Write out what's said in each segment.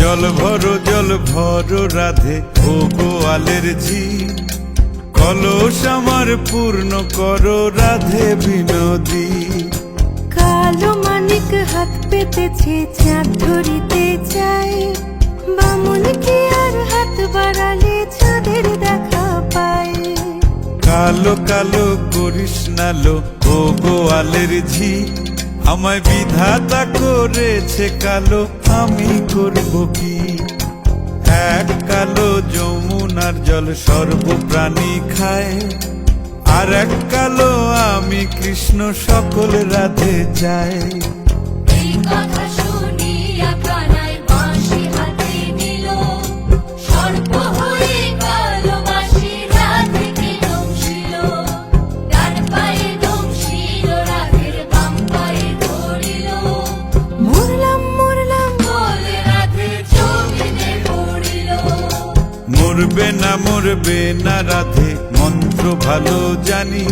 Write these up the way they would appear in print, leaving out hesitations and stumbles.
জল ভরো রাধে ও গোয়ালের ঝি, কলস আমার পূর্ণ করো রাধে বিনোদী। কালো মানিক হাত পেতেছে চাঁদ ধরিতে চাই, বামুন কি আর হাত বাড়ালে চাঁদের দেখা পায়। কালো কালো করিস নালো ও গোয়ালের ঝি, আমায় বিধাতা করেছে কালো, আমি করব কি? এক কালো যমুনার জল সর্বপ্রাণী খায়, আর এক কালো আমি কৃষ্ণ সকল রাধে চাই। এই কথা শুনিয়া কানাই বাঁশি হাতে নিল, সর্প হয়ে কালো বাঁশি রাধেকে দংশিল। ডান পায়ে দংশিল রাধের বাম পায়ে ধরিল, মরলাম মরলাম বলে রাধে জমিনে পড়িল। মরবে না রাধে মন্ত্র ভালো জানি,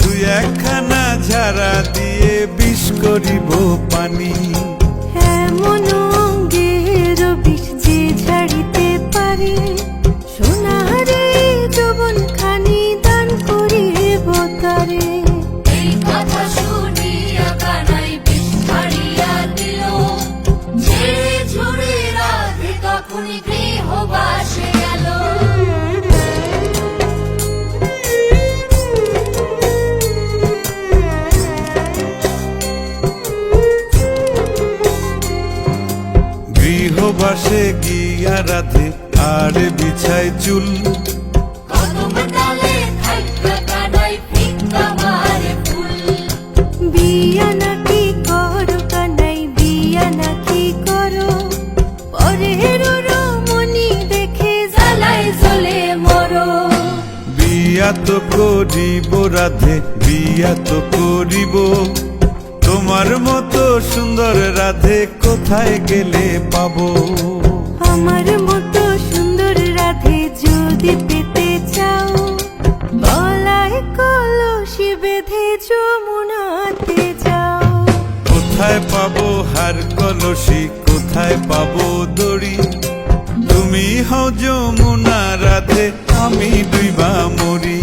দুই একখানা ঝাড়া দিয়ে বিষ করিব পানি। এমন অঙ্গের বিষ যে ঝাড়িতে পারে, সোনারে যৌবন খানি দান করিব তারে। এই কথা শুনিয়া কানাই বিষ ছাড়িয়া দিল, ঝেড়ে ঝুড়ে রাধে তখনই গৃহবাসে গেল। গৃহবাসে গিয়া রাধে আর বিছায় চুল, কদম ডালে থাইকা কানাই ফিক্কা মারে ফুল। বিয়া নাকি করো কানাই বিয়া নাকি করো, পরের রমণী দেখে জ্বালায় জ্বলে মরো। বিয়া তো করিব রাধে বিয়া তো করিব, তোমার মতো সুন্দর রাধে কোথায় গেলে পাবো? আমার মতো সুন্দর রাধে যদি পেতে চাও, গলায় কলসি বেঁধে যমুনাতে যাও। কোথায় পাবো হার কলসি, কোথায় পাবো দড়ি? তুমি হও যমুনা রাধে, আমি ডুইবা মরি।